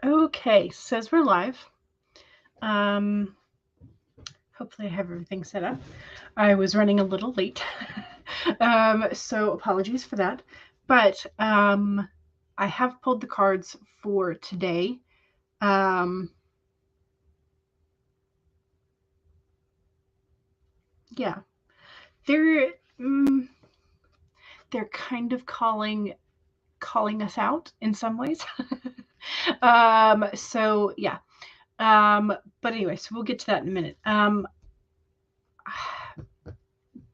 Okay, says we're live. Hopefully I have everything set up. I was running a little late, so apologies for that. But I have pulled the cards for today. Yeah, they're they're kind of calling us out in some ways. So yeah. But anyway, so we'll get to that in a minute.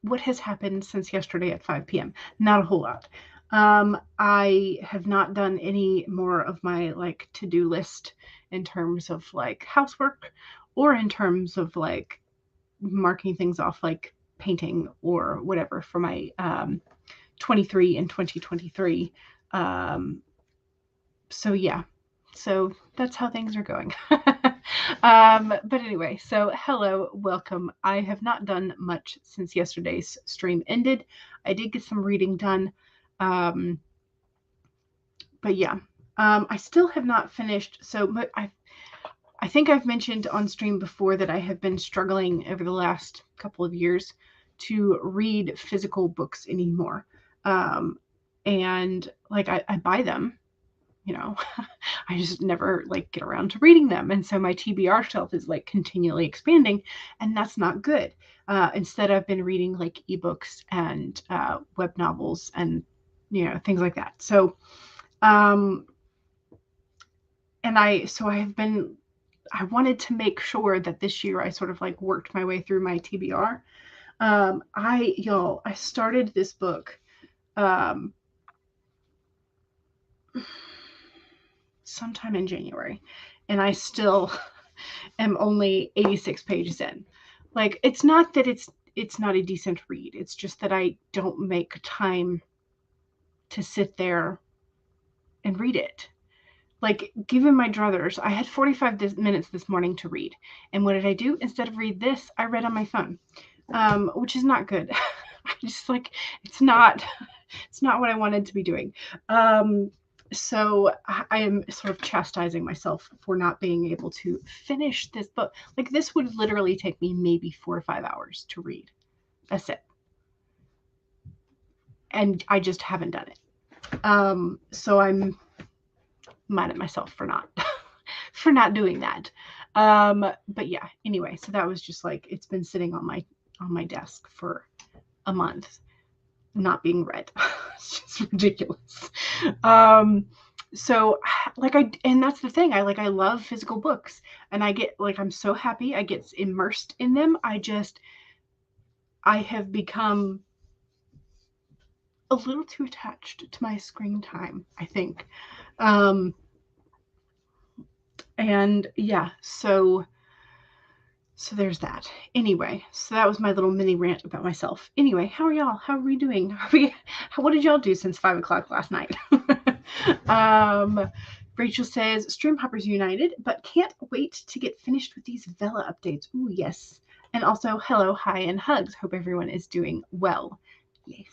What has happened since yesterday at 5 p.m.? Not a whole lot. I have not done any more of my like to-do list in terms of like housework or in terms of like marking things off like painting or whatever for my 23 and 2023. So yeah, so that's how things are going. But anyway, so hello, welcome. I have not done much since yesterday's stream ended. I did get some reading done. But yeah, I still have not finished. So I think I've mentioned on stream before that I have been struggling over the last couple of years to read physical books anymore. And like I buy them, you know, I just never like get around to reading them. And so my TBR shelf is like continually expanding, and that's not good. Instead, I've been reading like ebooks and web novels and, you know, things like that. So, and I wanted to make sure that this year I sort of like worked my way through my TBR. I started this book sometime in January, and I still am only 86 pages in. Like, it's not that it's not a decent read. It's just that I don't make time to sit there and read it. Like, given my druthers, I had 45 minutes this morning to read. And what did I do? Instead of read this, I read on my phone, which is not good. I just like, it's not what I wanted to be doing. So I am sort of chastising myself for not being able to finish this book. Like, this would literally take me maybe 4 or 5 hours to read. That's it. And I just haven't done it. So I'm mad at myself for not doing that. But yeah, anyway, so that was just like, it's been sitting on my desk for a month, not being read. It's just ridiculous. So like and that's the thing. I love physical books, and I get like, I'm so happy I get immersed in them. I have become a little too attached to my screen time, I think. And yeah, so there's that. Anyway, so that was my little mini rant about myself. Anyway, how are y'all? How are we doing? What did y'all do since 5 o'clock last night? Rachel says, Stream Hoppers United, but can't wait to get finished with these Vela updates. Ooh, yes. And also, hello, hi, and hugs. Hope everyone is doing well. Yes.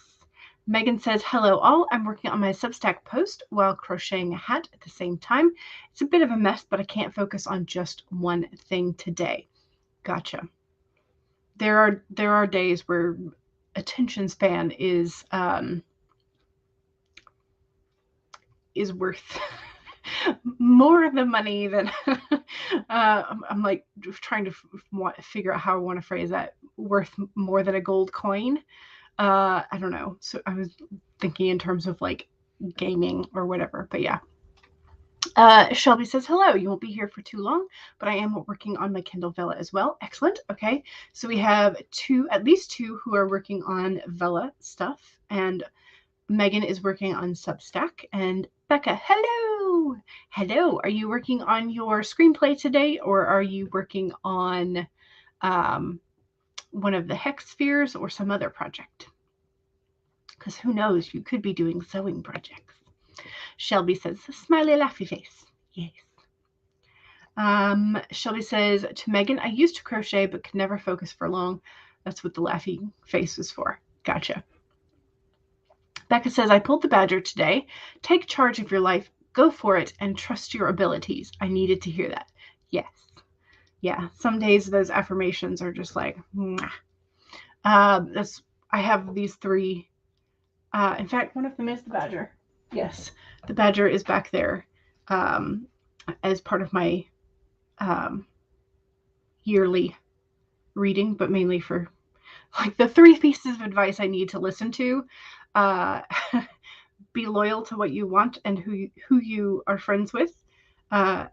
Megan says, hello all. I'm working on my Substack post while crocheting a hat at the same time. It's a bit of a mess, but I can't focus on just one thing today. Gotcha. There are days where attention span is worth more of the money than I'm like trying to figure out how I want to phrase that. Worth more than a gold coin. I don't know. So I was thinking in terms of like gaming or whatever, but yeah. Shelby says, hello, you won't be here for too long, but I am working on my Kindle Vela as well. Excellent. Okay. So we have at least two who are working on Vela stuff, and Megan is working on Substack, and Becca, hello. Hello. Are you working on your screenplay today, or are you working on one of the hex spheres or some other project? Because who knows, you could be doing sewing projects. Shelby says, smiley laughy face. Yes. Shelby says, to Megan, I used to crochet but could never focus for long. That's what the laughy face was for. Gotcha. Becca says, I pulled the badger today. Take charge of your life. Go for it and trust your abilities. I needed to hear that. Yes. Yeah. Some days those affirmations are just like, mwah. I have these 3. In fact, one of them is the badger. Yes, the badger is back there as part of my yearly reading, but mainly for like the 3 pieces of advice I need to listen to. Be loyal to what you want and who you are friends with. The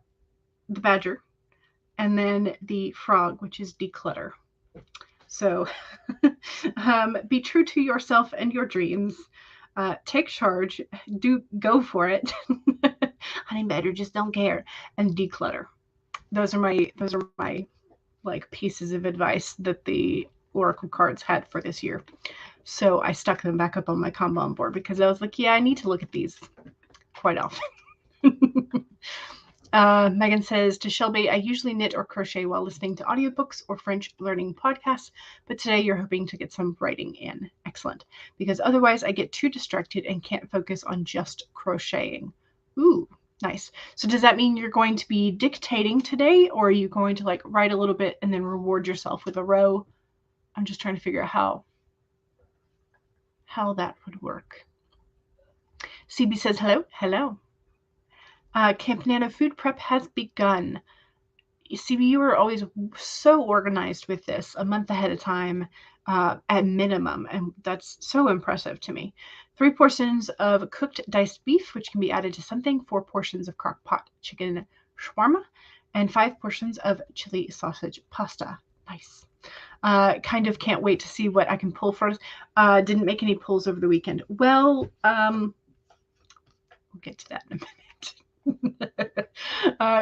badger, and then the frog, which is declutter. So be true to yourself and your dreams. Take charge. Go for it. Honey badger, just don't care. And declutter. Those are my like pieces of advice that the oracle cards had for this year. So I stuck them back up on my Kanban board because I was like, yeah, I need to look at these quite often. Megan says, to Shelby, I usually knit or crochet while listening to audiobooks or French learning podcasts, but today you're hoping to get some writing in. Excellent. Because otherwise I get too distracted and can't focus on just crocheting. Ooh, nice. So does that mean you're going to be dictating today, or are you going to like write a little bit and then reward yourself with a row? I'm just trying to figure out how that would work. CB says, hello. Hello. Camp Nano food prep has begun. CB, you were always so organized with this, a month ahead of time at minimum, and that's so impressive to me. 3 portions of cooked diced beef, which can be added to something, 4 portions of crock pot chicken shawarma, and 5 portions of chili sausage pasta. Nice. Kind of can't wait to see what I can pull first. Didn't make any pulls over the weekend. Well, we'll get to that in a minute.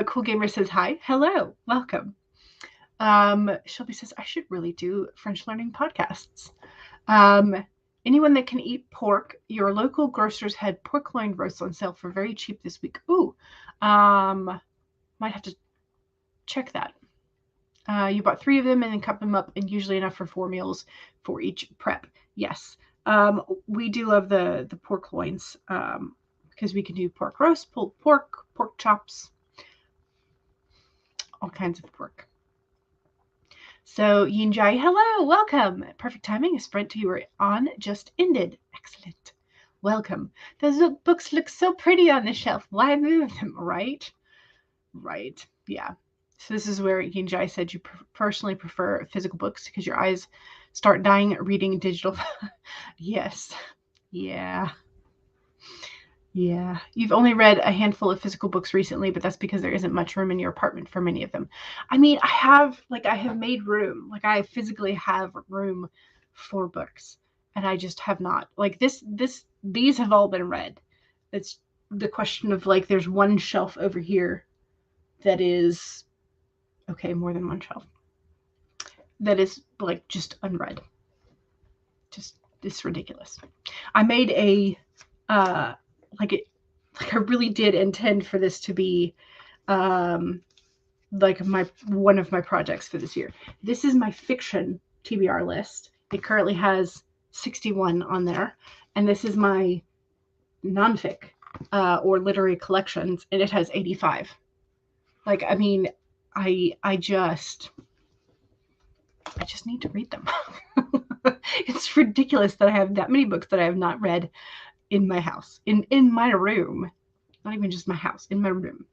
Cool Gamer says hi. Hello. Welcome. Shelby says, I should really do French learning podcasts. Anyone that can eat pork, your local grocers had pork loin roasts on sale for very cheap this week. Ooh, might have to check that. You bought 3 of them and then cut them up, and usually enough for 4 meals for each prep. Yes. We do love the pork loins because we can do pork roast, pulled pork, pork chops, all kinds of pork. So Yin Jai, hello, welcome. Perfect timing. A sprint you were on just ended. Excellent. Welcome. Those books look so pretty on the shelf. Why move them? Right? Right. Yeah. So this is where Yin Jai said you personally prefer physical books because your eyes start dying reading digital. Yes. Yeah. Yeah. You've only read a handful of physical books recently, but that's because there isn't much room in your apartment for many of them. I mean, I have made room. Like I physically have room for books, and I just have not. Like these have all been read. It's the question of like there's one shelf over here that is okay, more than one shelf. That is like just unread. Just it's ridiculous. I made a I really did intend for this to be like one of my projects for this year. This is my fiction TBR list. It currently has 61 on there, and this is my nonfic or literary collections, and it has 85. Like, I mean, I just need to read them. It's ridiculous that I have that many books that I have not read in my house, in my room, not even just my house, in my room.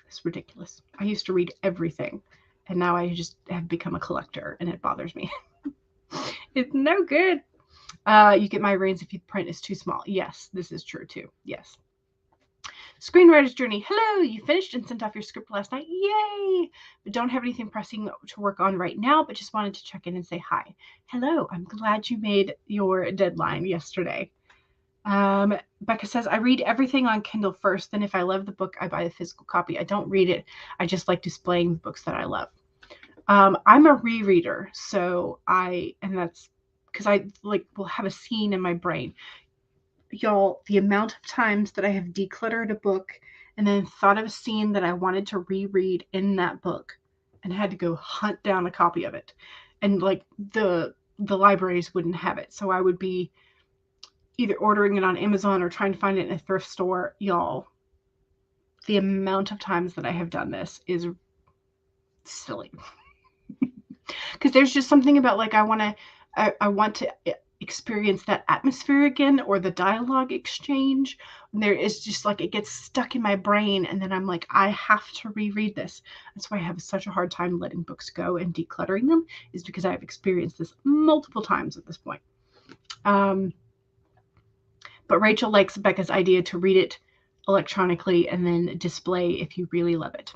It's ridiculous. I used to read everything, and now I just have become a collector, and it bothers me. It's no good. You get migraines if the print is too small. Yes, this is true too. Yes. Screenwriter's Journey. Hello, you finished and sent off your script last night. Yay! But don't have anything pressing to work on right now, but just wanted to check in and say hi. Hello, I'm glad you made your deadline yesterday. Becca says, I read everything on Kindle first, then if I love the book, I buy the physical copy. I don't read it. I just like displaying the books that I love. I'm a rereader, and that's because I will have a scene in my brain. Y'all, the amount of times that I have decluttered a book and then thought of a scene that I wanted to reread in that book and had to go hunt down a copy of it. And the libraries wouldn't have it. So I would be either ordering it on Amazon or trying to find it in a thrift store, y'all, the amount of times that I have done this is silly. Because there's just something about like I want to experience that atmosphere again, or the dialogue exchange. There is just like it gets stuck in my brain, and then I'm like, I have to reread this. That's why I have such a hard time letting books go and decluttering them, is because I've experienced this multiple times at this point. But Rachel likes Becca's idea to read it electronically and then display if you really love it.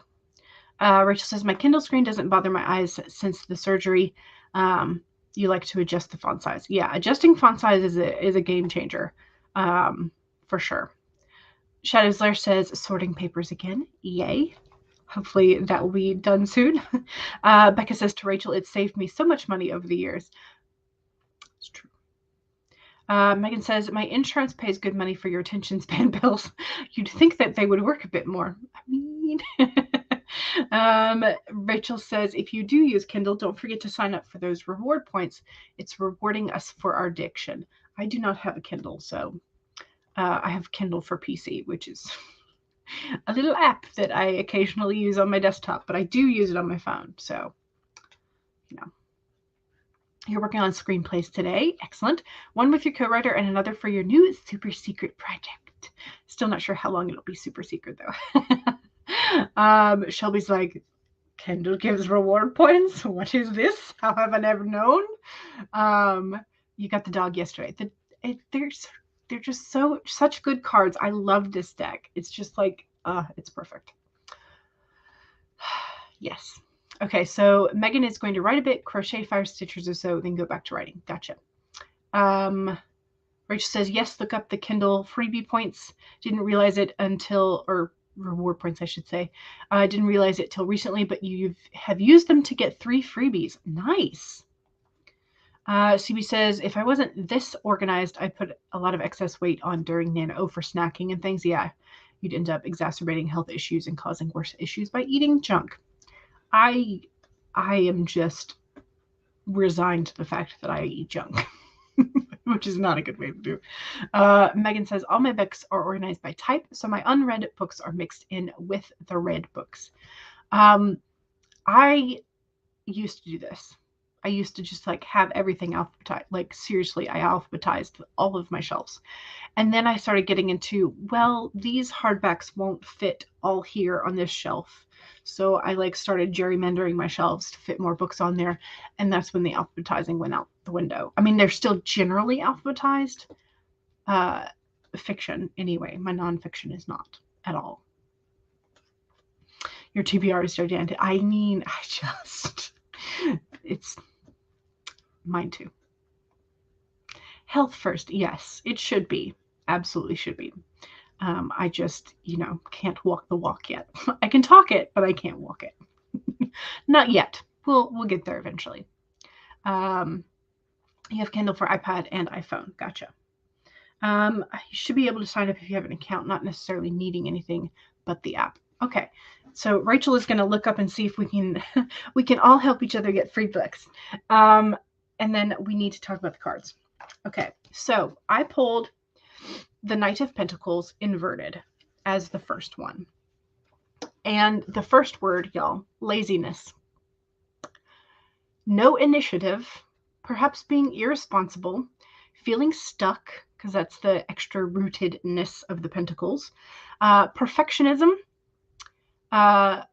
Rachel says, my Kindle screen doesn't bother my eyes since the surgery. You like to adjust the font size. Yeah, adjusting font size is a game changer, for sure. Shadow's Lair says, sorting papers again. Yay. Hopefully that will be done soon. Becca says to Rachel, it saved me so much money over the years. It's true. Megan says, my insurance pays good money for your attention span bills. You'd think that they would work a bit more. I mean... Rachel says, if you do use Kindle, don't forget to sign up for those reward points. It's rewarding us for our addiction. I do not have a Kindle, so I have Kindle for PC, which is a little app that I occasionally use on my desktop, but I do use it on my phone. So, you know. You're working on screenplays today. Excellent. One with your co-writer and another for your new super secret project. Still not sure how long it'll be super secret, though. Shelby's like, Kindle gives reward points. What is this? How have I never known? You got the dog yesterday. They're just such good cards. I love this deck. It's just like, it's perfect. Yes. Okay, so Megan is going to write a bit, crochet 5 stitches or so, then go back to writing. Gotcha. Rachel says, yes, look up the Kindle freebie points. Didn't realize it until, or reward points, I should say. I didn't realize it till recently, but you have used them to get 3 freebies. Nice. CB says, if I wasn't this organized, I put a lot of excess weight on during Nano for snacking and things. Yeah, you'd end up exacerbating health issues and causing worse issues by eating junk. I am just resigned to the fact that I eat junk, which is not a good way to do. Megan says, all my books are organized by type, so my unread books are mixed in with the read books. I used to do this. I used to just like have everything alphabetized. Like seriously, I alphabetized all of my shelves. And then I started getting into, well, these hardbacks won't fit all here on this shelf. So I like started gerrymandering my shelves to fit more books on there. And that's when the alphabetizing went out the window. I mean, they're still generally alphabetized. Fiction anyway. My nonfiction is not at all. Your TBR is gigantic. I mean, it's mine too. Health first. Yes, it should be. Absolutely should be. I just, can't walk the walk yet. I can talk it, but I can't walk it. Not yet. We'll get there eventually. You have Kindle for iPad and iPhone. Gotcha. You should be able to sign up if you have an account, not necessarily needing anything but the app. Okay. So Rachel is going to look up and see if we can all help each other get free books. And then we need to talk about the cards. Okay. So I pulled the Knight of Pentacles inverted as the first one. And the first word, y'all, laziness. No initiative, perhaps being irresponsible, feeling stuck, because that's the extra rootedness of the Pentacles. Perfectionism,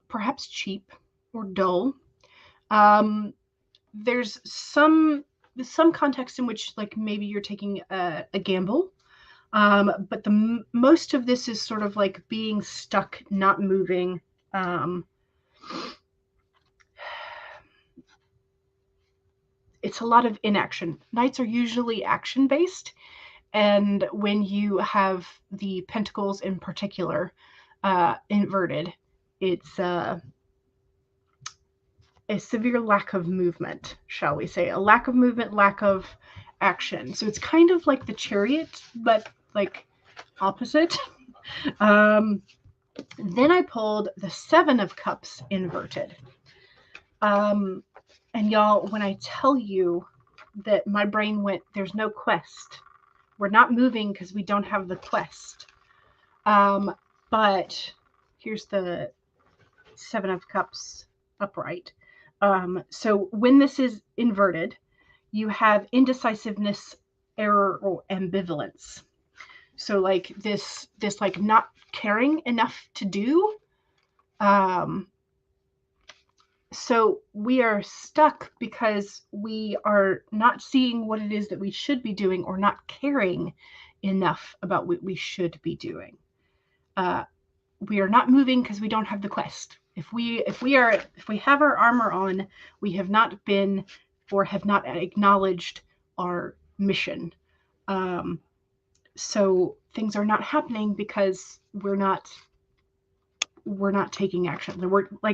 perhaps cheap or dull. There's some context in which like maybe you're taking a gamble. But most of this is sort of like being stuck, not moving. It's a lot of inaction. Knights are usually action-based. And when you have the Pentacles in particular inverted, it's a severe lack of movement, shall we say. A lack of movement, lack of action. So it's kind of like the Chariot, but like opposite. Then I pulled the 7 of Cups inverted. And y'all, when I tell you that my brain went, there's no quest, We're not moving because we don't have the quest. But here's the Seven of Cups upright. So when this is inverted, you have indecisiveness, error, or ambivalence. So like this like not caring enough to do. So we are stuck because we are not seeing what it is that we should be doing, or not caring enough about what we should be doing. We are not moving because we don't have the quest. If we have our armor on, we have not been or have not acknowledged our mission. So things are not happening because we're not taking action.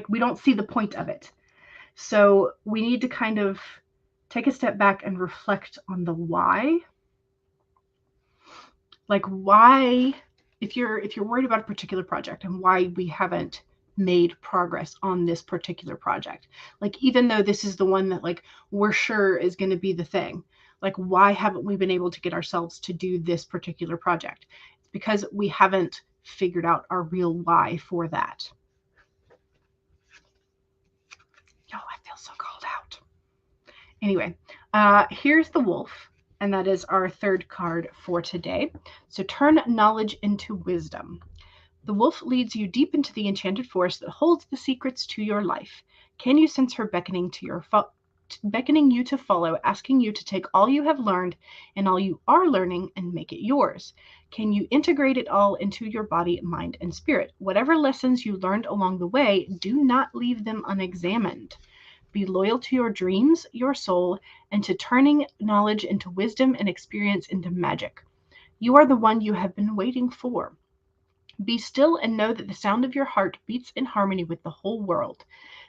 We don't see the point of it. So we need to kind of take a step back and reflect on the why. Like why, if you're worried about a particular project and why we haven't made progress on this particular project, like even though this is the one that like we're sure is going to be the thing, like why haven't we been able to get ourselves to do this particular project? It's because we haven't figured out our real why for that. Oh, I feel so called out. Anyway, here's the wolf, and that is our third card for today. So turn knowledge into wisdom. The wolf leads you deep into the enchanted forest that holds the secrets to your life. Can you sense her beckoning beckoning you to follow, asking you to take all you have learned and all you are learning and make it yours? Can you integrate it all into your body, mind, and spirit? Whatever lessons you learned along the way, do not leave them unexamined. Be loyal to your dreams, your soul, and to turning knowledge into wisdom and experience into magic. You are the one you have been waiting for. Be still and know that the sound of your heart beats in harmony with the whole world.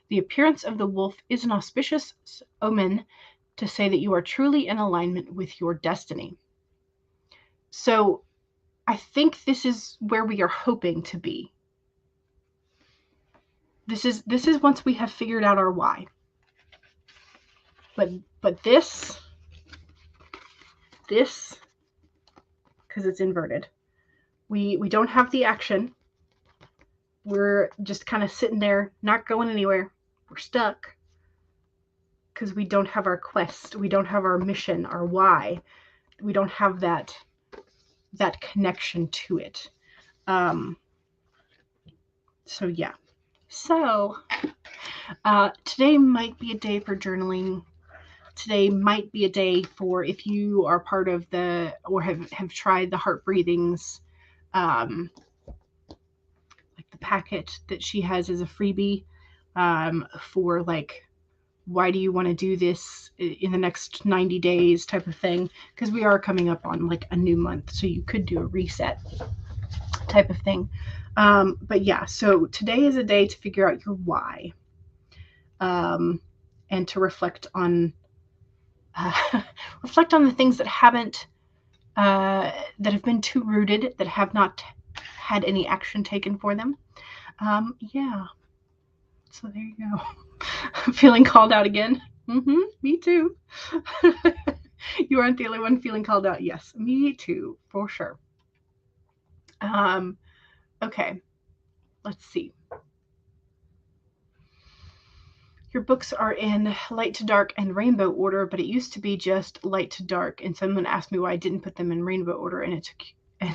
The appearance of the wolf is an auspicious omen to say that you are truly in alignment with your destiny. So I think this is where we are hoping to be. This is once we have figured out our why. But this, because it's inverted, we don't have the action. We're just kind of sitting there, not going anywhere. We're stuck because we don't have our quest. We don't have our mission, our why. We don't have that connection to it. So yeah. So today might be a day for journaling. Today might be a day for if you are part of the or have tried the heart breathings, like the packet that she has as a freebie, for like, why do you want to do this in the next 90 days type of thing, because we are coming up on like a new month, so you could do a reset type of thing. But yeah, so today is a day to figure out your why, and to reflect on the things that haven't that have been too rooted, that have not had any action taken for them. Yeah, so there you go. I'm feeling called out again. Me too. You aren't the only one feeling called out. Yes, me too, for sure. Okay, let's see. Your books are in light to dark and rainbow order, but it used to be just light to dark, and someone asked me why I didn't put them in rainbow order, and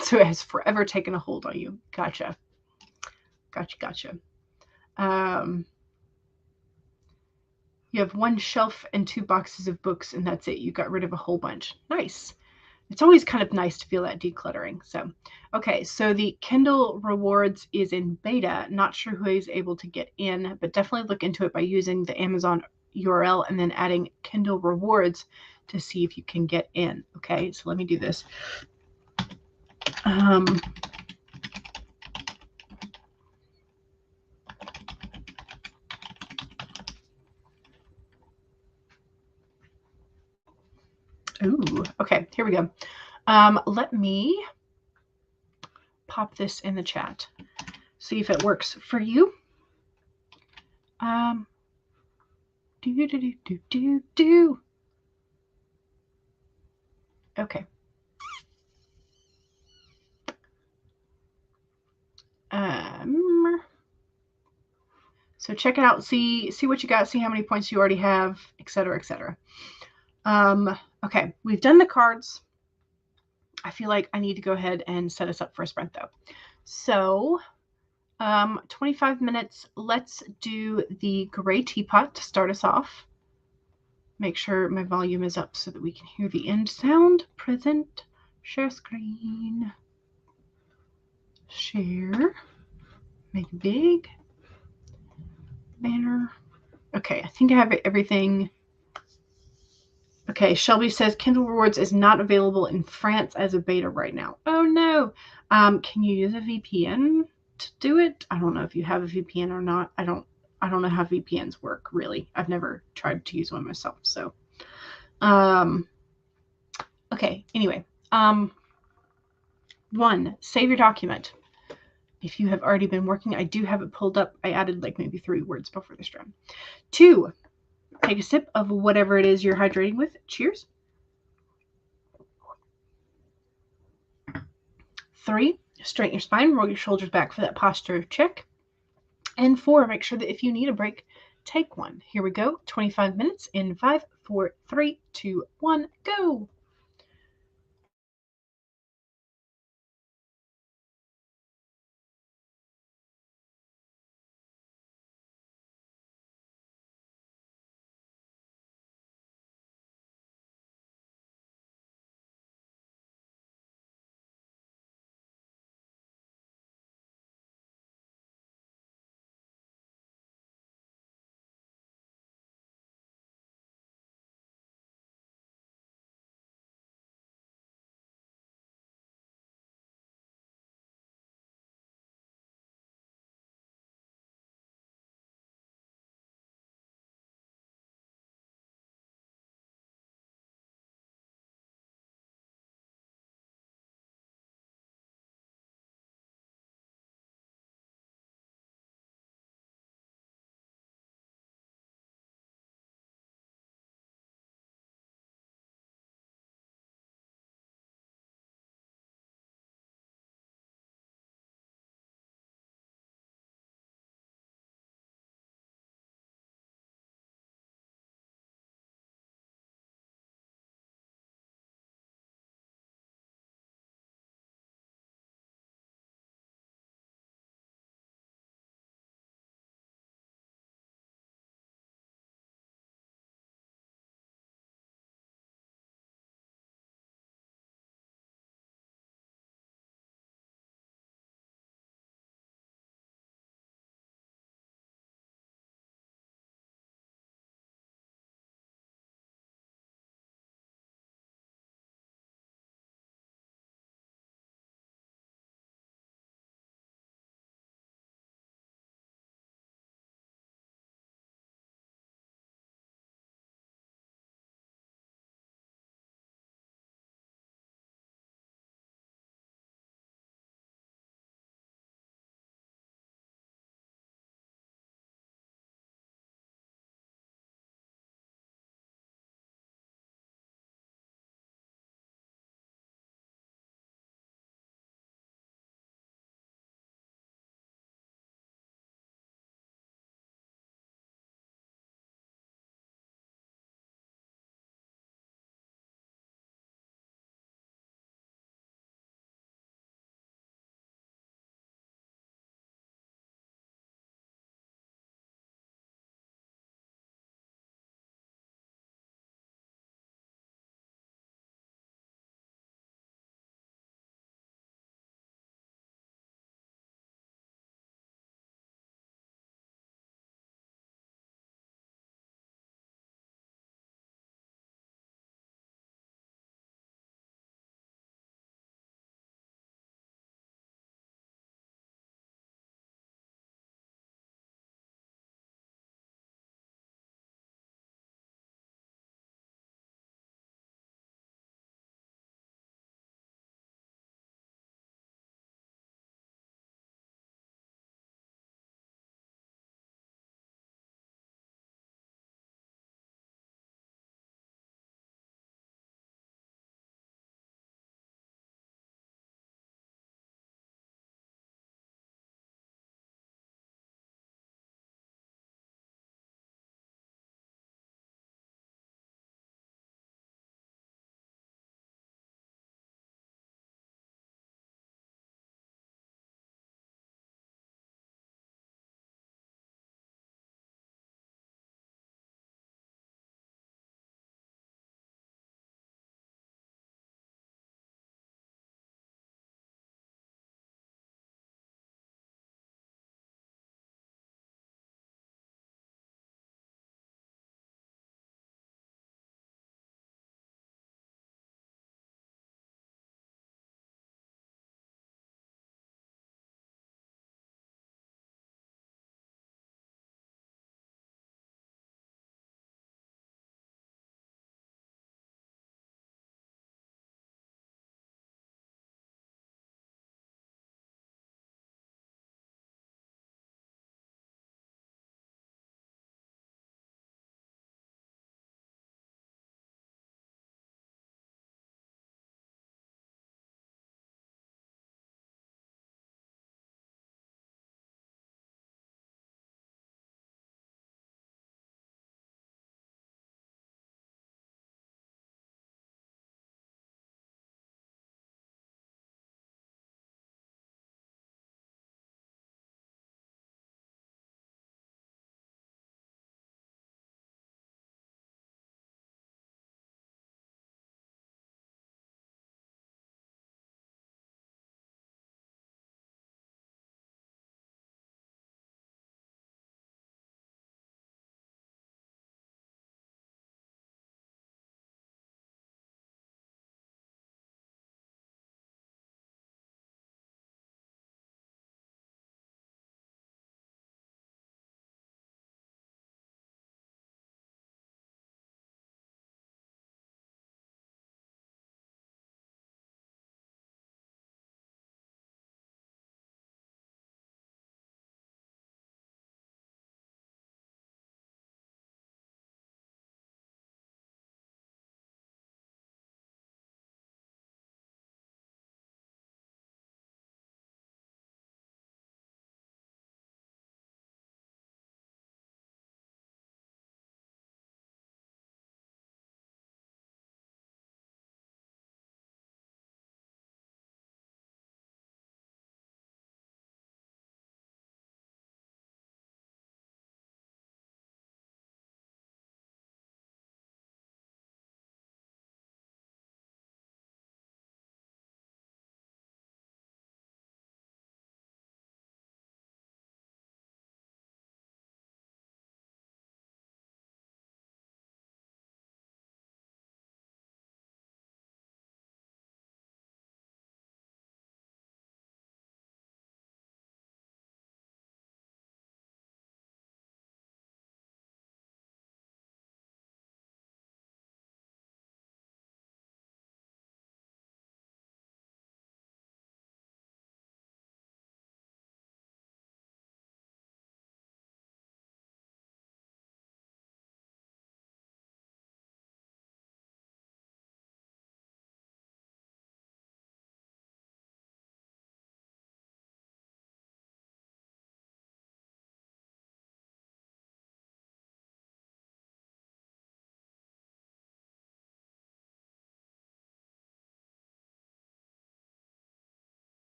so it has forever taken a hold on you. Gotcha. You have one shelf and 2 boxes of books, and that's it. You got rid of a whole bunch. Nice. It's always kind of nice to feel that decluttering. So, okay, so the Kindle Rewards is in beta. Not sure who is able to get in, but definitely look into it by using the Amazon URL and then adding Kindle Rewards to see if you can get in. Okay, so let me do this. Ooh, okay, here we go. Let me pop this in the chat. See if it works for you. Okay. So check it out, see what you got, see how many points you already have, etc., etc. Okay, we've done the cards. I feel like I need to go ahead and set us up for a sprint though. So 25 minutes. Let's do the gray teapot to start us off. Make sure my volume is up so that we can hear the end sound. Present, share screen, share, make it big, banner. Okay, I think I have everything. Okay, Shelby says Kindle Rewards is not available in France as a beta right now. Oh no. Can you use a VPN to do it? I don't know if you have a VPN or not. I don't know how VPNs work really. I've never tried to use one myself. So okay, anyway. 1, save your document. If you have already been working, I do have it pulled up. I added like maybe 3 words before the stream. 2, take a sip of whatever it is you're hydrating with. Cheers. 3, straighten your spine, roll your shoulders back for that posture check. And 4, make sure that if you need a break, take one. Here we go. 25 minutes in 5, 4, 3, 2, 1, go.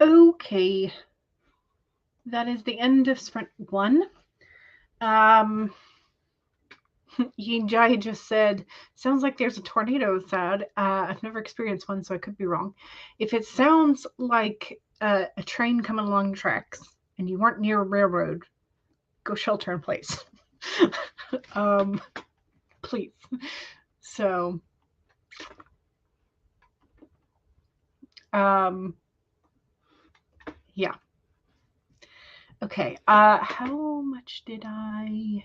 Okay. That is the end of sprint 1. Yin Jai just said, sounds like there's a tornado outside. I've never experienced one, so I could be wrong. If it sounds like a train coming along the tracks and you weren't near a railroad, go shelter in place. Please. So, yeah. Okay. How much did I...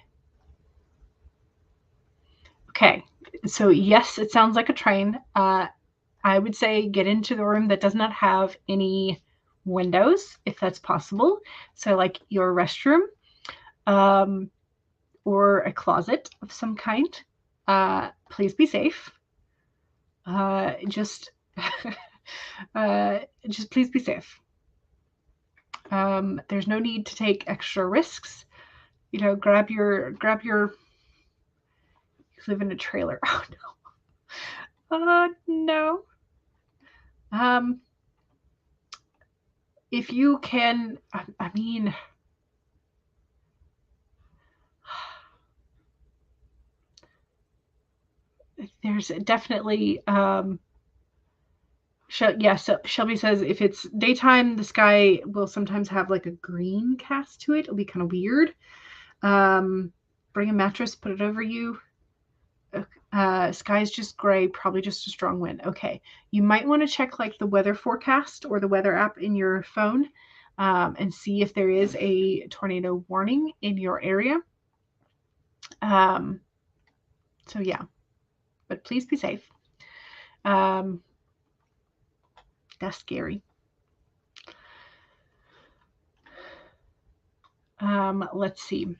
Okay. So, yes, it sounds like a train. I would say get into the room that does not have any windows, if that's possible. So, like your restroom, or a closet of some kind. Please be safe. Just please be safe. There's no need to take extra risks. You know, grab your. You live in a trailer. Oh no. No. If you can, I mean, there's definitely, yeah, so Shelby says if it's daytime, the sky will sometimes have like a green cast to it. It'll be kind of weird. Bring a mattress, put it over you. Sky's just gray, probably just a strong wind. Okay. You might want to check like the weather forecast or the weather app in your phone, and see if there is a tornado warning in your area. So yeah, but please be safe. That's scary. Let's see.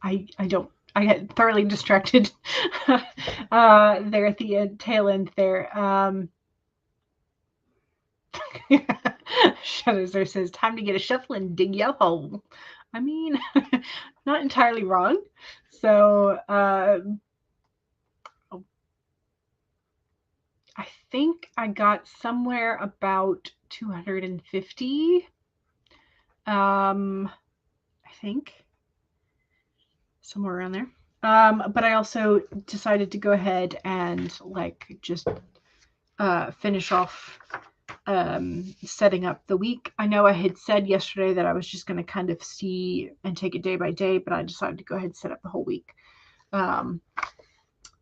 I get thoroughly distracted there at the tail end there. Shadows there says, time to get a shovel and dig your hole. I mean, not entirely wrong. So I think I got somewhere about 250. I think somewhere around there. But I also decided to go ahead and like just finish off setting up the week. I know I had said yesterday that I was just going to kind of see and take it day by day, but I decided to go ahead and set up the whole week.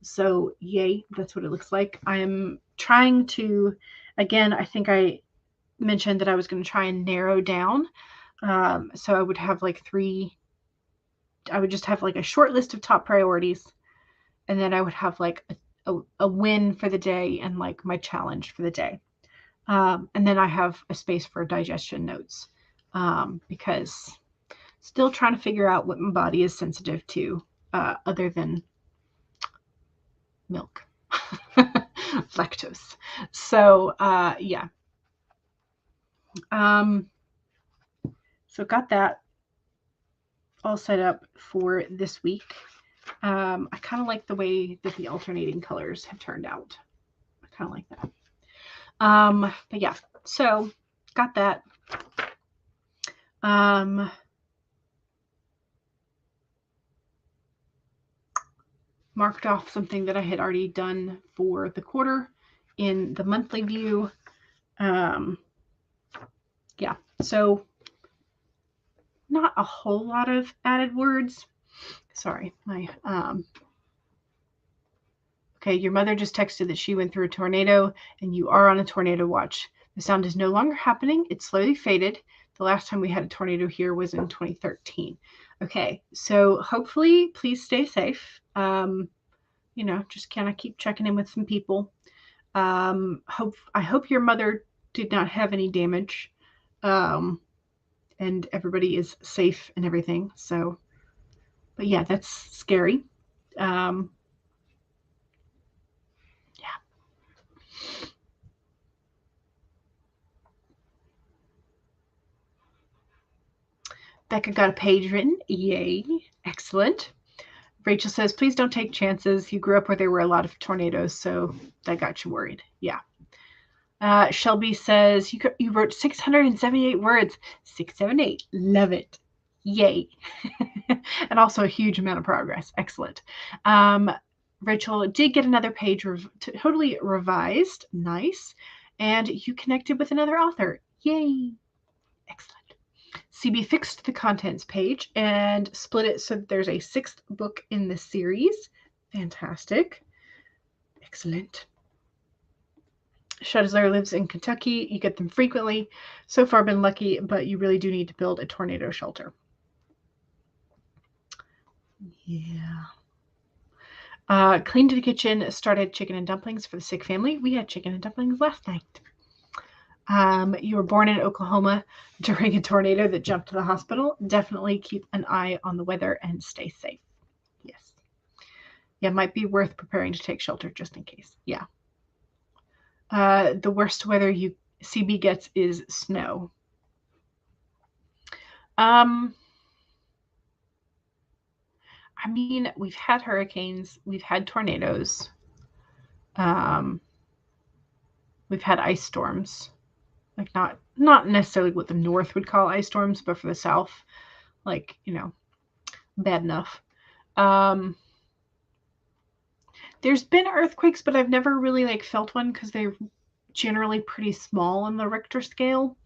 So yay, that's what it looks like. I'm trying to, again, I think I mentioned that I was going to try and narrow down. So I would have like I would just have like a short list of top priorities, and then I would have like a win for the day and like my challenge for the day. And then I have a space for digestion notes, because still trying to figure out what my body is sensitive to, other than milk, lactose. So yeah. So got that all set up for this week. I kind of like the way that the alternating colors have turned out. I kind of like that. But yeah, so got that. Marked off something that I had already done for the quarter in the monthly view. Yeah, so not a whole lot of added words. Sorry, my okay, your mother just texted that she went through a tornado and you are on a tornado watch. The sound is no longer happening. It slowly faded. The last time we had a tornado here was in 2013. Okay, so hopefully, please stay safe. You know, just kind of keep checking in with some people. I hope your mother did not have any damage, and everybody is safe and everything. So, but yeah, that's scary. Yeah. Becca got a page written. Yay. Excellent. Rachel says, please don't take chances. You grew up where there were a lot of tornadoes, so that got you worried. Yeah. Shelby says, you wrote 678 words. 678. Love it. Yay. And also a huge amount of progress. Excellent. Rachel did get another page totally revised. Nice. And you connected with another author. Yay. Excellent. CB fixed the contents page and split it so that there's a 6th book in the series. Fantastic. Excellent. Shuzzler lives in Kentucky. You get them frequently. So far been lucky, but you really do need to build a tornado shelter. Yeah. Cleaned the kitchen, started chicken and dumplings for the sick family. We had chicken and dumplings last night. You were born in Oklahoma during a tornado that jumped to the hospital. Definitely keep an eye on the weather and stay safe. Yes. Yeah, might be worth preparing to take shelter just in case. Yeah. The worst weather CB gets is snow. I mean, we've had hurricanes, we've had tornadoes, we've had ice storms. Like not necessarily what the North would call ice storms, but for the South, like, bad enough. There's been earthquakes, but I've never really felt one because they're generally pretty small on the Richter scale.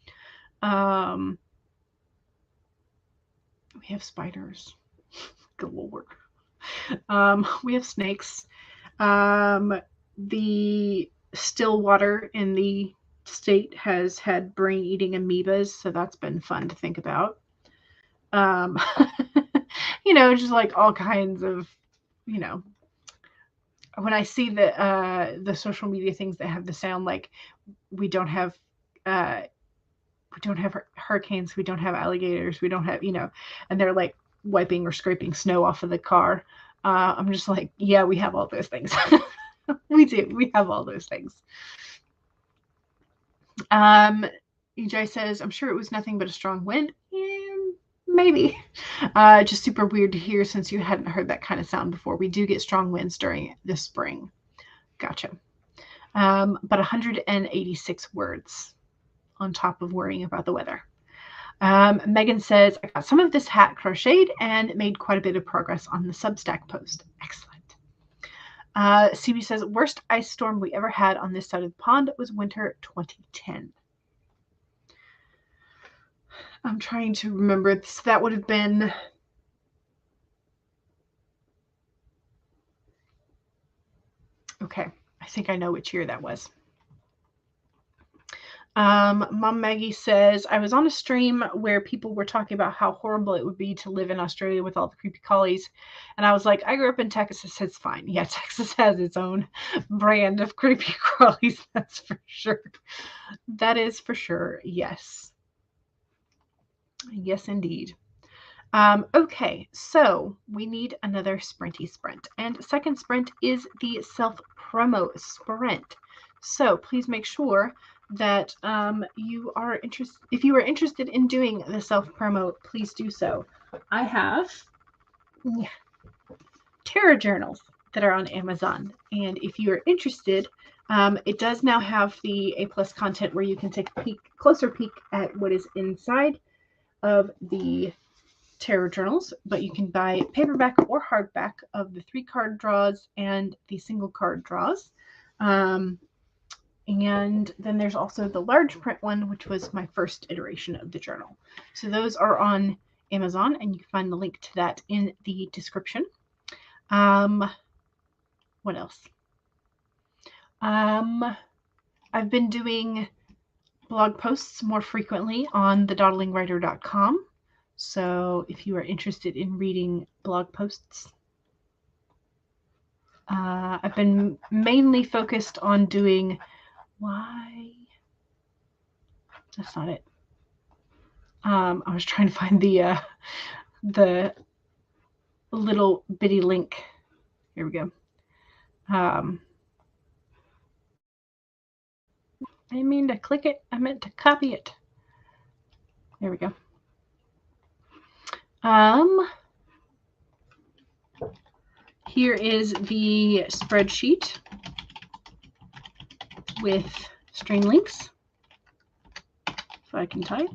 We have spiders. Good Lord. We have snakes. The still water in the state has had brain-eating amoebas, so that's been fun to think about. Just like all kinds of, when I see the social media things that have the sound like we don't have hurricanes, we don't have alligators, we don't have, and they're like wiping or scraping snow off of the car. I'm just like, yeah, we have all those things. We do. We have all those things. EJ says, I'm sure it was nothing but a strong wind. Yeah, maybe. Just super weird to hear since you hadn't heard that kind of sound before. We do get strong winds during the spring. Gotcha. But 186 words on top of worrying about the weather. Megan says, I got some of this hat crocheted and made quite a bit of progress on the Substack post. Excellent. CB says, worst ice storm we ever had on this side of the pond was winter 2010. I'm trying to remember. So that would have been... Okay, I think I know which year that was. Mom Maggie says, I was on a stream where people were talking about how horrible it would be to live in Australia with all the creepy collies. And I was like, I grew up in Texas. It's fine. Yeah, Texas has its own brand of creepy crawlies. That's for sure. That is for sure. Yes. Yes, indeed. Okay, so we need another sprinty sprint. And second sprint is the self-promo sprint. So please make sure that you are interested. If you are interested in doing the self-promo, please do so. I have tarot journals that are on Amazon, and if you are interested, it does now have the A+ content where you can take a closer peek at what is inside of the tarot journals, but you can buy paperback or hardback of the 3-card draws and the single card draws. And then there's also the large print one, which was my first iteration of the journal. So those are on Amazon, and you can find the link to that in the description. What else? I've been doing blog posts more frequently on thedawdlingwriter.com. So if you are interested in reading blog posts, I've been mainly focused on doing... Why? That's not it. I was trying to find the little bitty link. Here we go. I didn't mean to click it. I meant to copy it. There we go. Here is the spreadsheet with stream links. If I can type.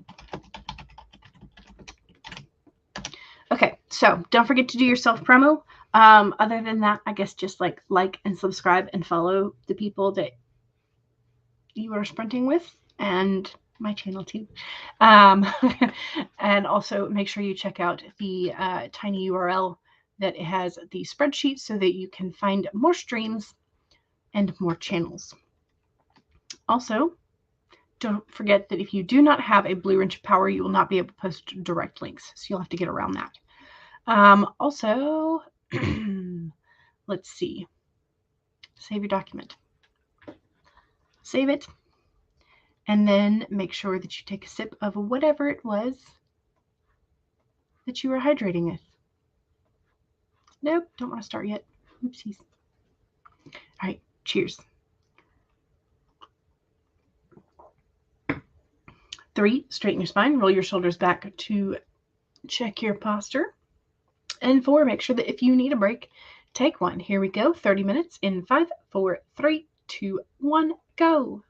Okay, so don't forget to do your self-promo. Other than that, I guess just like and subscribe and follow the people that you are sprinting with, and my channel too. And also make sure you check out the tiny URL that has the spreadsheet so that you can find more streams and more channels. Also, don't forget that if you do not have a Blue Wrench Power, you will not be able to post direct links, so you'll have to get around that. Also, let's see. Save your document. Save it. And then make sure that you take a sip of whatever it was that you were hydrating with. Nope, don't want to start yet. Oopsies. All right, cheers. 3, straighten your spine, roll your shoulders back to check your posture. And 4, make sure that if you need a break, take one. Here we go, 30 minutes in 5, 4, 3, 2, 1, go.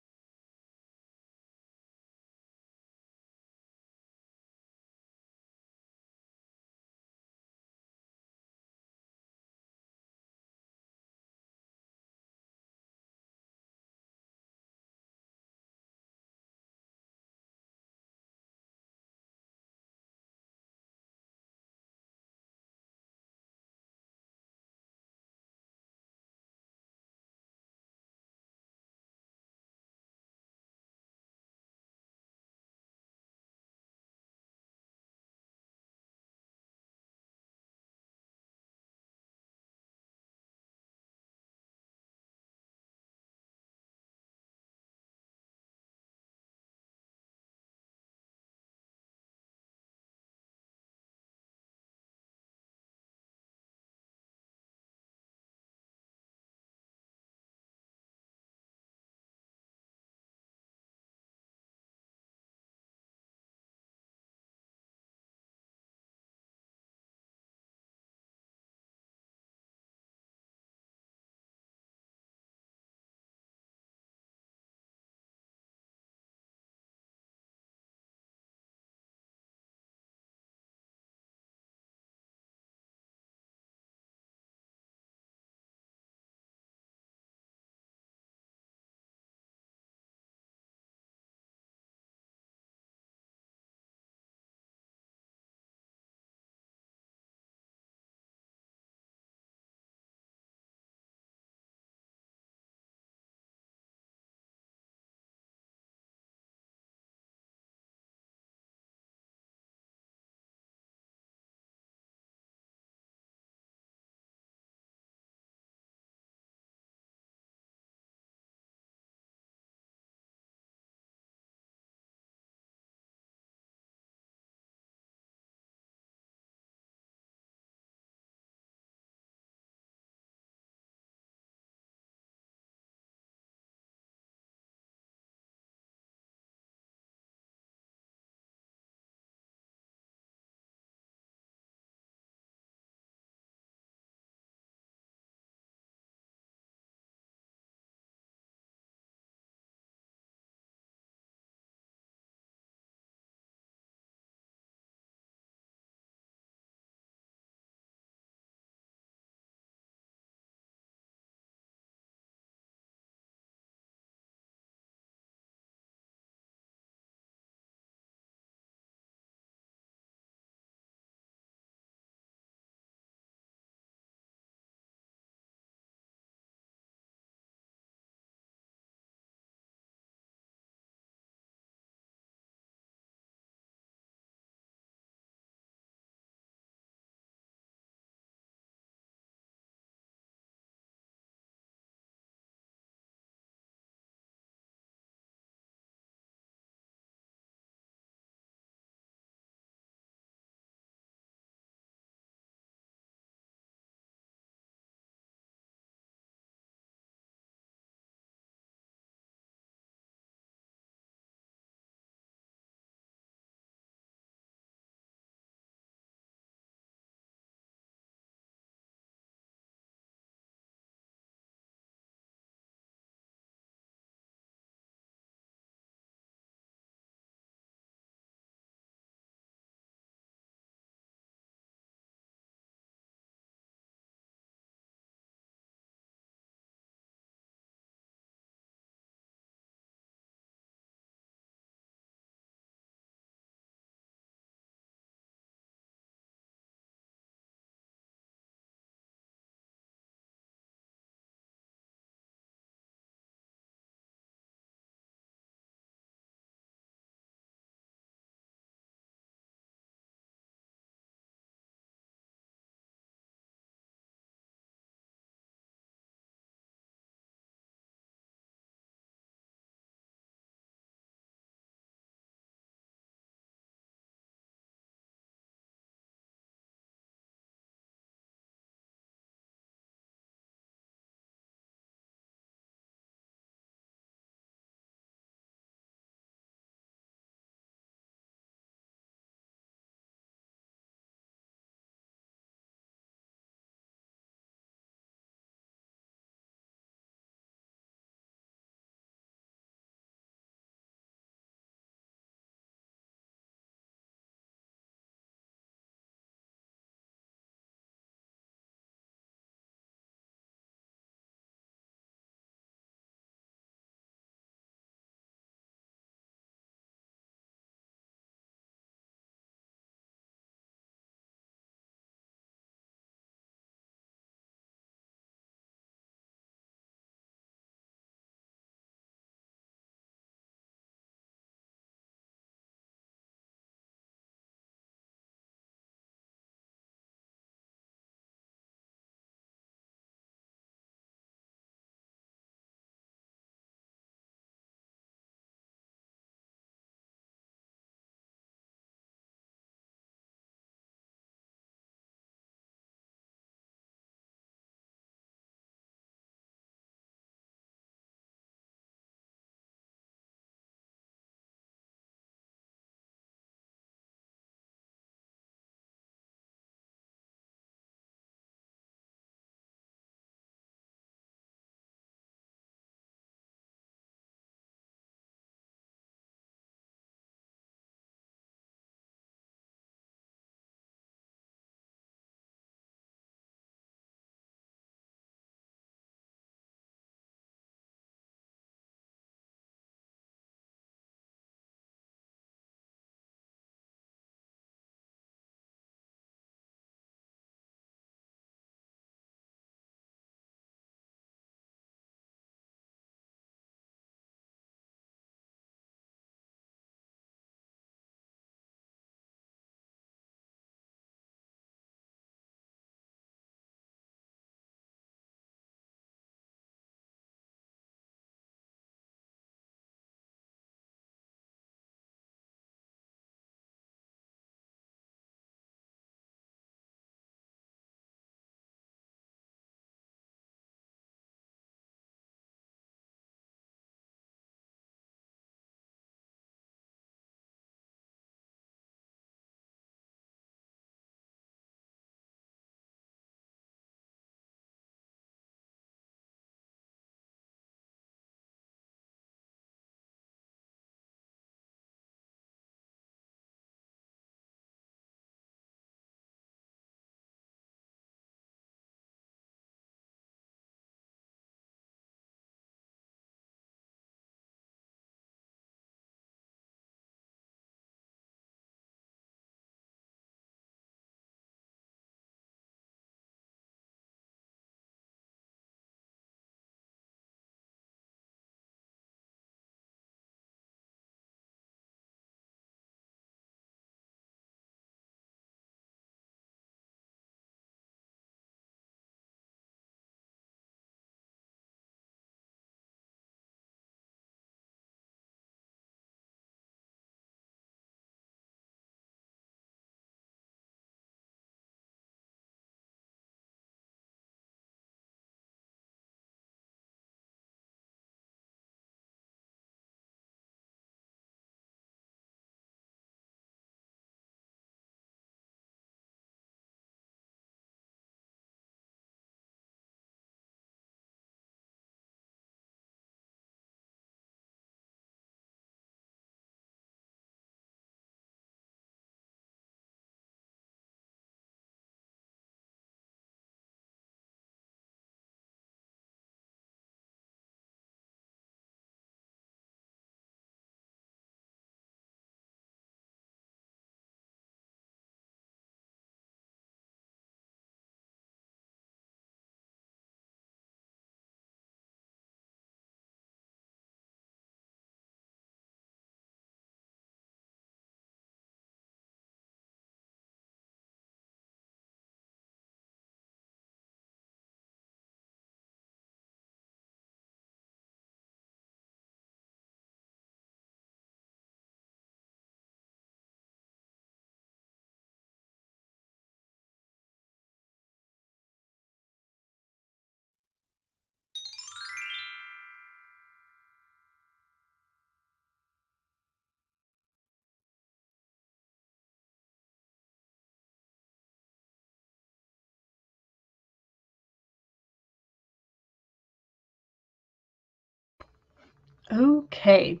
Okay.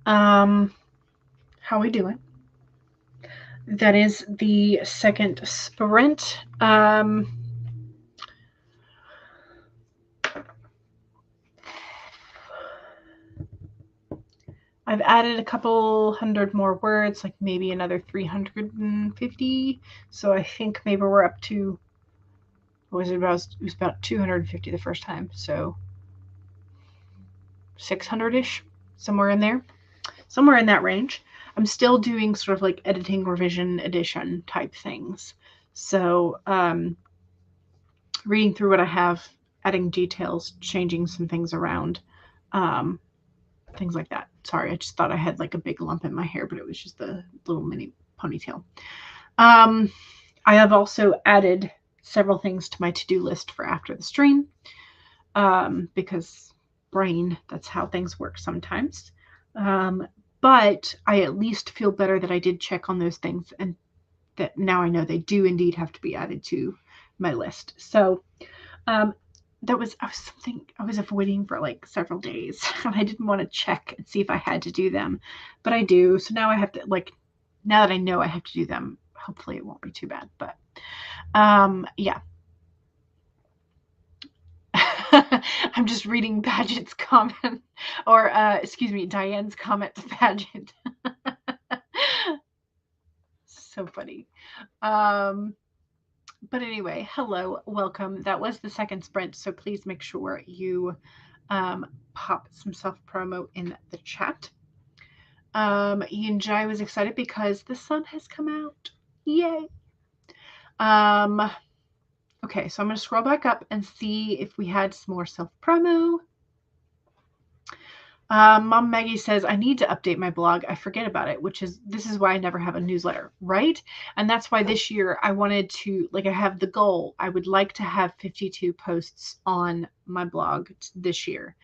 How we doing? That is the second sprint. I've added a couple hundred more words, like maybe another 350. So I think maybe we're up to, what was it about? It was about 250 the first time. So 600-ish, somewhere in there, somewhere in that range. I'm still doing sort of like editing, revision, edition type things. So reading through what I have, adding details, changing some things around, things like that. Sorry, I just thought I had like a big lump in my hair, but it was just a little mini ponytail. I have also added several things to my to-do list for after the stream, because brain, that's how things work sometimes. But I at least feel better that I did check on those things, and that now I know they do indeed have to be added to my list. So that was something I was avoiding for like several days, and I didn't want to check and see if I had to do them, but I do. So now I have to, like, now that I know I have to do them, hopefully it won't be too bad. But yeah. I'm just reading Paget's comment, or excuse me, Diane's comment to Paget. So funny. But anyway, hello, welcome. That was the second sprint, so please make sure you pop some self-promo in the chat. Ian Jai was excited because the sun has come out. Yay! Okay, so I'm going to scroll back up and see if we had some more self-promo. Mom Maggie says, I need to update my blog. I forget about it, this is why I never have a newsletter, right? And that's why this year I wanted to, like, I have the goal. I would like to have 52 posts on my blog this year.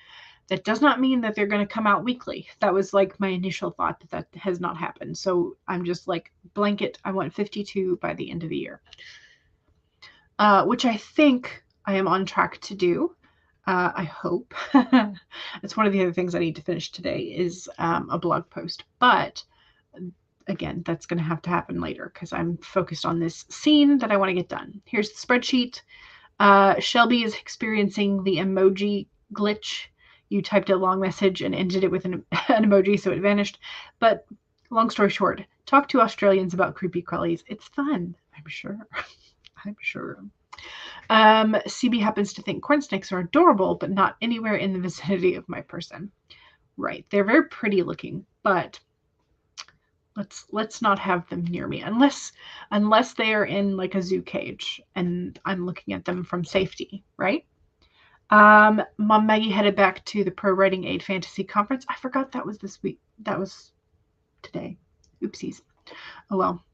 That does not mean that they're going to come out weekly. That was like my initial thought, but that has not happened. So I'm just like, blanket, I want 52 by the end of the year, which I think I am on track to do. I hope. It's one of the other things I need to finish today is a blog post. But again, that's going to have to happen later because I'm focused on this scene that I want to get done. Here's the spreadsheet. Shelby is experiencing the emoji glitch. You typed a long message and ended it with an emoji, so it vanished. But long story short, talk to Australians about creepy crawlies. It's fun, I'm sure. I'm sure. CB happens to think corn snakes are adorable, but not anywhere in the vicinity of my person. Right. They're very pretty looking, but let's not have them near me unless they are in like a zoo cage and I'm looking at them from safety, right? Mom Maggie headed back to the Pro Writing Aid Fantasy Conference. I forgot that was this week. That was today. Oopsies. Oh well.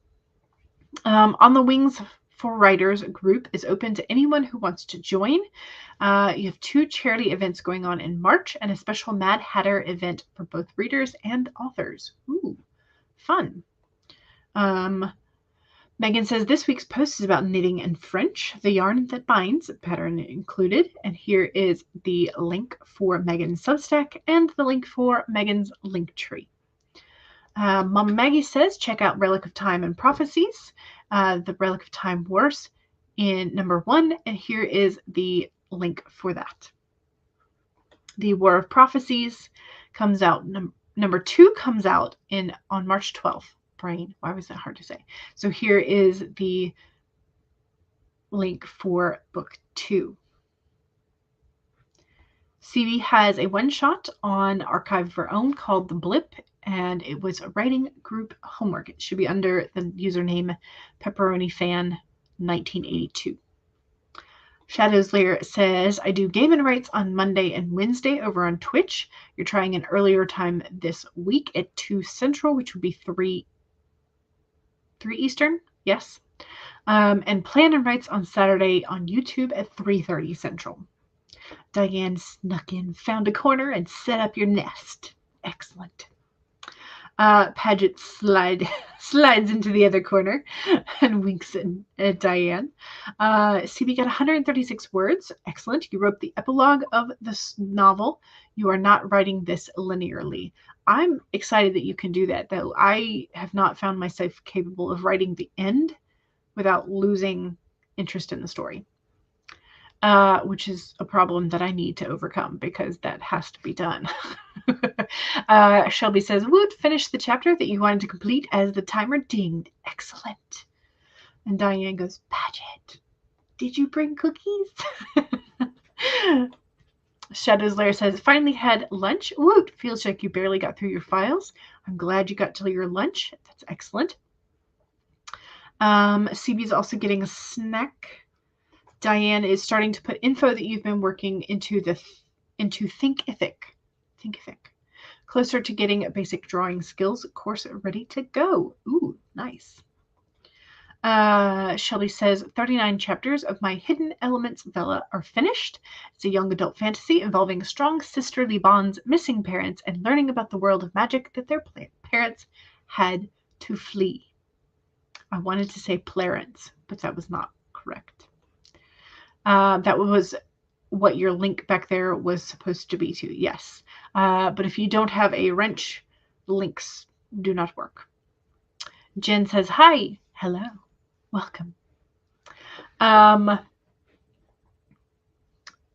On the Wings for Writers group is open to anyone who wants to join. You have 2 charity events going on in March and a special Mad Hatter event for both readers and authors. Ooh, fun. Megan says this week's post is about knitting and French, the yarn that binds, pattern included. And here is the link for Megan's Substack and the link for Megan's Linktree. Mom Maggie says, check out Relic of Time and Prophecies, the Relic of Time Wars in number 1. And here is the link for that. The War of Prophecies comes out, number 2 comes out on March 12th. Brain, why was that hard to say? So here is the link for book 2. CB has a one-shot on Archive of Her Own called The Blip, and it was a writing group homework. It should be under the username Pepperoni Fan 1982. Shadows Lair says, I do Game and Rights on Monday and Wednesday over on Twitch. You're trying an earlier time this week at 2 Central, which would be 3 Eastern. Yes. And Plan and Rights on Saturday on YouTube at 3:30 Central. Diane snuck in, found a corner, and set up your nest. Excellent. Paget slides into the other corner and winks at Diane. CB got 136 words. Excellent. You wrote the epilogue of this novel. You are not writing this linearly. I'm excited that you can do that, though. I have not found myself capable of writing the end without losing interest in the story, which is a problem that I need to overcome because that has to be done. Shelby says, Woot, finish the chapter that you wanted to complete as the timer dinged. Excellent. And Diane goes, Paget, did you bring cookies? Shadow's Lair says, finally had lunch. Woot, feels like you barely got through your files. I'm glad you got to your lunch. That's excellent. CB's also getting a snack. Diane is starting to put info that you've been working into Thinkific. Closer to getting basic drawing skills course ready to go. Ooh, nice. Shelby says 39 chapters of my Hidden Elements Vela are finished. It's a young adult fantasy involving strong sisterly bonds, missing parents, and learning about the world of magic that their parents had to flee. I wanted to say Clarence, but that was not correct. That was what your link back there was supposed to be to, yes. But if you don't have a wrench, links do not work. Jen says, hi, hello, welcome.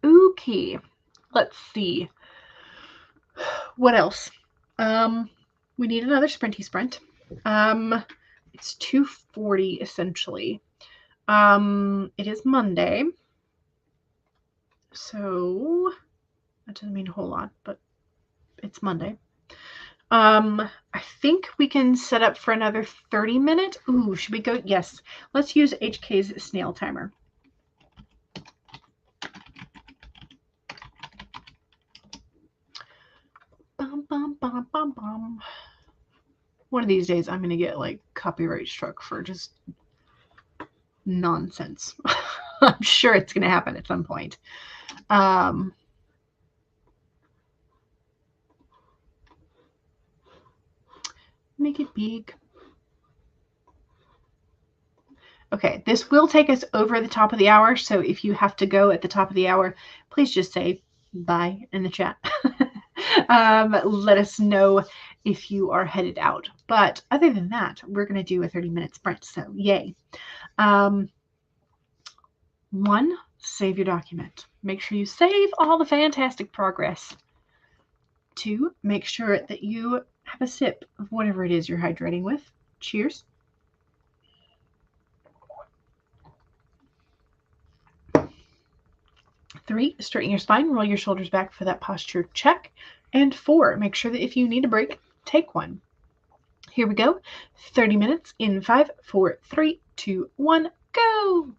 Okay, let's see. What else? We need another sprinty sprint. It's 2:40 essentially. It is Monday. So that doesn't mean a whole lot, but it's Monday. I think we can set up for another 30 minutes. Ooh, should we go? Yes. Let's use HK's snail timer. Bum, bum, bum, bum, bum. One of these days I'm going to get like copyright struck for just nonsense. I'm sure it's going to happen at some point. Make it big. Okay, this will take us over the top of the hour, so if you have to go at the top of the hour, please just say bye in the chat. Let us know if you are headed out. But other than that, we're going to do a 30-minute sprint, so yay. 1, save your document. Make sure you save all the fantastic progress. 2, make sure that you have a sip of whatever it is you're hydrating with. Cheers. 3, straighten your spine, roll your shoulders back for that posture check. And 4, make sure that if you need a break, take one. Here we go. 30 minutes in 5, 4, 3, 2, 1, go!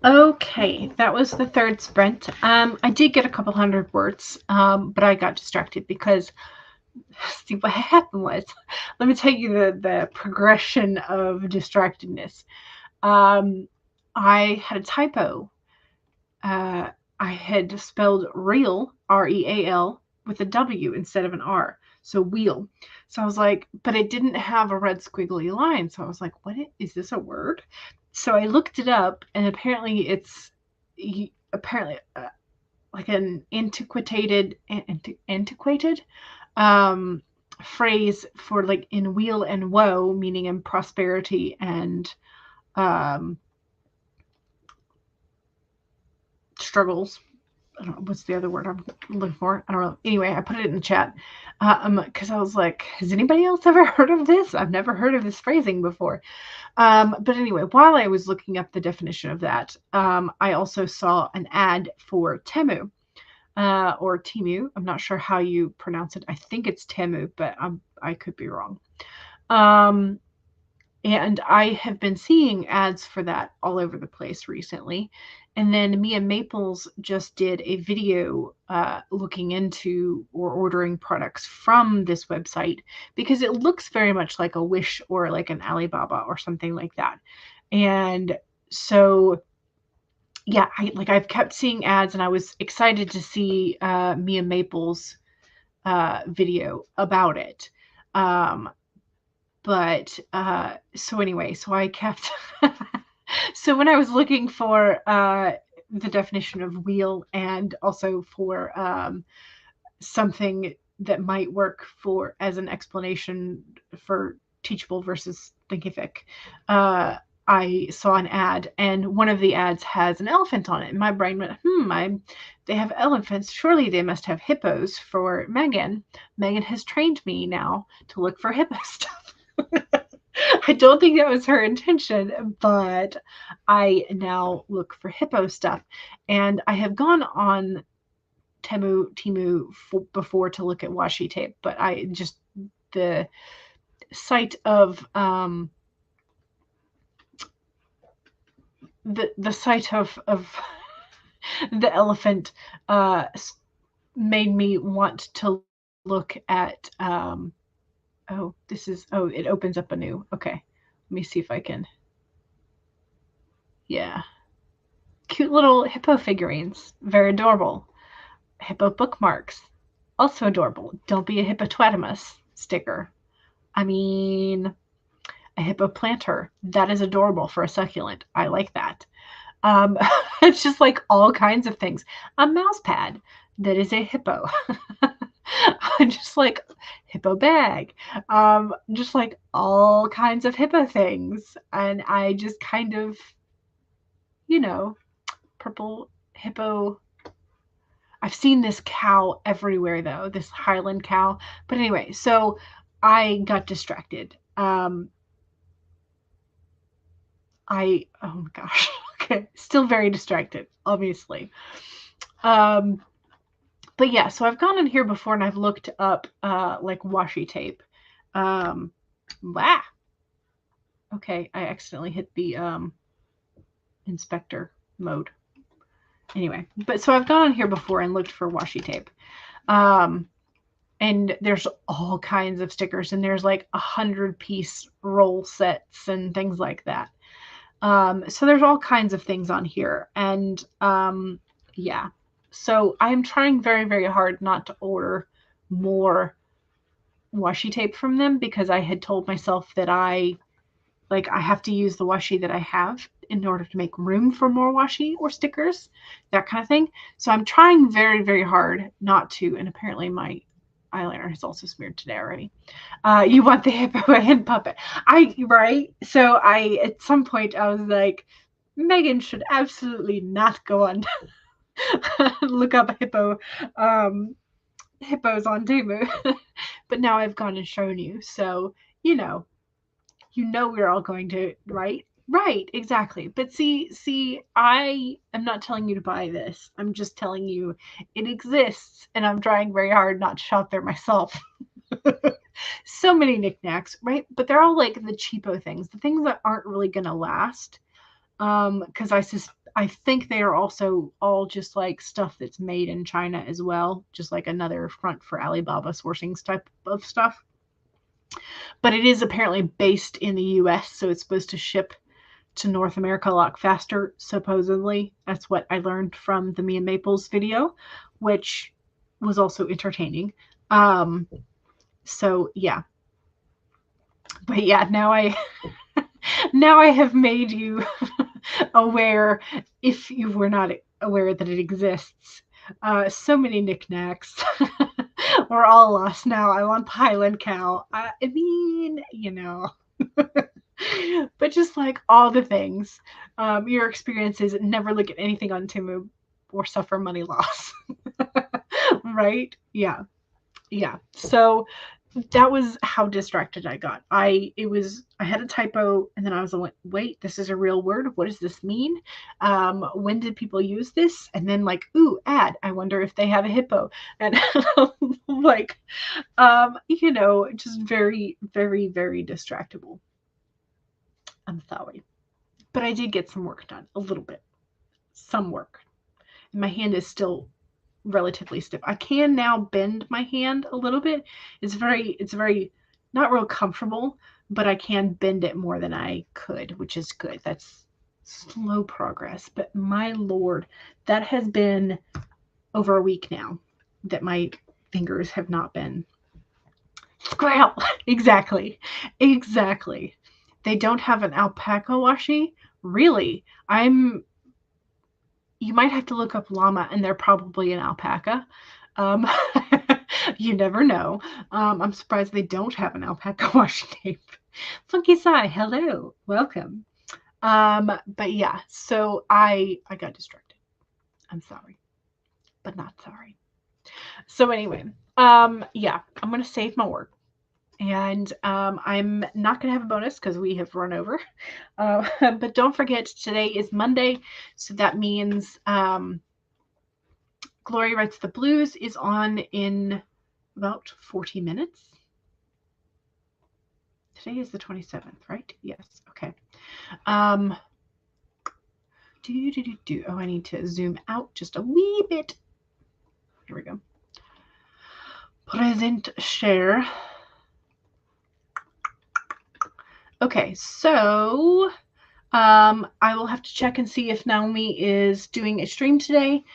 Okay, that was the third sprint. I did get a couple hundred words, but I got distracted because, see, what happened was, let me tell you the progression of distractedness. I had a typo. I had spelled real, R-E-A-L, with a W instead of an R. So wheel. So I was like, but it didn't have a red squiggly line. So I was like, what is this a word? So I looked it up, and apparently it's like an antiquated phrase for like in weal and woe, meaning in prosperity and struggles. I don't know, what's the other word I'm looking for? I don't know. Anyway, I put it in the chat because I was like, has anybody else ever heard of this? I've never heard of this phrasing before. But anyway, while I was looking up the definition of that, I also saw an ad for Temu or Temu. I'm not sure how you pronounce it. I think it's Temu, but I could be wrong. And I have been seeing ads for that all over the place recently. And then Mia Maples just did a video looking into or ordering products from this website because it looks very much like a Wish or like an Alibaba or something like that. And so, yeah, I've kept seeing ads, and I was excited to see Mia Maples' video about it. But so anyway, so I kept so when I was looking for the definition of wheel and also for something that might work for as an explanation for teachable versus thinkific, I saw an ad, and one of the ads has an elephant on it, and my brain went, they have elephants, surely they must have hippos for Megan. Megan has trained me now to look for hippo stuff. I don't think that was her intention, but I now look for hippo stuff. And I have gone on Temu before to look at washi tape, but I just, the sight of the sight of the elephant made me want to look at it opens up anew. Okay. Let me see if I can. Yeah. Cute little hippo figurines. Very adorable. Hippo bookmarks. Also adorable. Don't be a hippopotamus sticker. I mean, a hippo planter. That is adorable for a succulent. I like that. It's just like all kinds of things. A mouse pad that is a hippo. Just like hippo bag, just like all kinds of hippo things. And I just kind of, purple hippo. I've seen this cow everywhere though, this Highland cow. But anyway, so I got distracted. Oh my gosh. Okay. Still very distracted, obviously. But yeah, so I've gone in here before and I've looked up like washi tape. Okay, I accidentally hit the inspector mode. Anyway, but so I've gone in here before and looked for washi tape. And there's all kinds of stickers, and there's like 100-piece roll sets and things like that. So there's all kinds of things on here. And yeah. So I'm trying very, very hard not to order more washi tape from them because I had told myself that I have to use the washi that I have in order to make room for more washi or stickers, that kind of thing. So I'm trying very, very hard not to. And apparently my eyeliner is also smeared today already. You want the hippo and puppet. Right? So at some point I was like, Megan should absolutely not go on look up hippos on Temu. But now I've gone and shown you, so we're all going to, right, exactly. But see, I am not telling you to buy this. I'm just telling you it exists, and I'm trying very hard not to shop there myself. So many knickknacks, right? But they're all like the cheapo things, the things that aren't really gonna last. Because I think they are also all just like stuff that's made in China as well, just like another front for Alibaba sourcing type of stuff. But it is apparently based in the US, so it's supposed to ship to North America a lot faster, supposedly. That's what I learned from the Mia Maples video, which was also entertaining. So yeah. But yeah, now I have made you aware, if you were not aware that it exists. So many knickknacks. We're all lost now. I want Highland cow. I mean, you know. But just like all the things, your experiences, never look at anything on Temu or suffer money loss. Right? Yeah. So that was how distracted I got. I had a typo, and then I was like, wait, this is a real word. What does this mean? When did people use this? And then like, ooh, ad. I wonder if they have a hippo. And like, just very, very, very distractible. I'm sorry. But I did get some work done, a little bit. Some work. And my hand is still relatively stiff. I can now bend my hand a little bit. It's very not real comfortable, but I can bend it more than I could, which is good. That's slow progress. But my Lord, that has been over a week now that my fingers have not been. Squirrel. Exactly. They don't have an alpaca washi? Really? You might have to look up llama, and they're probably an alpaca. You never know. I'm surprised they don't have an alpaca washi tape. Funky Sai, hello, welcome. But yeah, so I got distracted. I'm sorry, but not sorry. So anyway, yeah, I'm gonna save my work. And I'm not going to have a bonus because we have run over. But don't forget, today is Monday. So that means Glory Writes the Blues is on in about 40 minutes. Today is the 27th, right? Yes. Okay. Oh, I need to zoom out just a wee bit. Here we go. Present share. Okay, so I will have to check and see if Naomi is doing a stream today.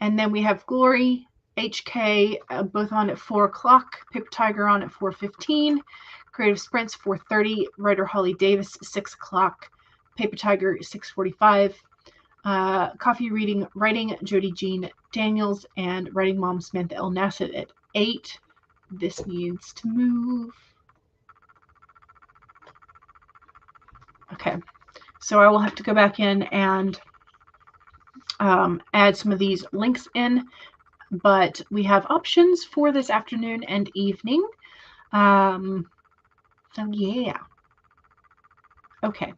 And then we have Glory, HK, both on at 4 o'clock, Paper Tiger on at 4:15, Creative Sprints 4:30, writer Holly Davis 6 o'clock, Paper Tiger 6:45, Coffee Writing Jody Jean Daniels, and Writing Mom Samantha El Nassif at 8. This needs to move. Okay, so I will have to go back in and add some of these links in, but we have options for this afternoon and evening. So yeah. Okay.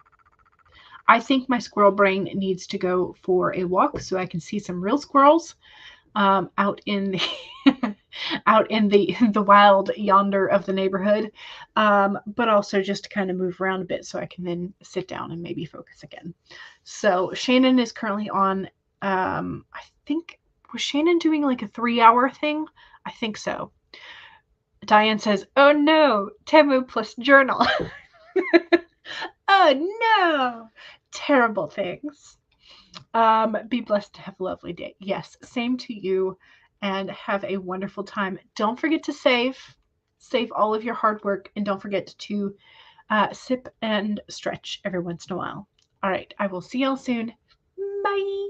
I think my squirrel brain needs to go for a walk so I can see some real squirrels out in the out in the wild yonder of the neighborhood, but also just to kind of move around a bit so I can then sit down and maybe focus again. So Shannon is currently on, I think, was Shannon doing like a 3-hour thing? I think so. Diane says, oh no, Temu plus journal. Oh no, terrible things. Be blessed to have a lovely day. Yes, same to you, and have a wonderful time. Don't forget to save all of your hard work, and don't forget to sip and stretch every once in a while. All right, I will see y'all soon. Bye.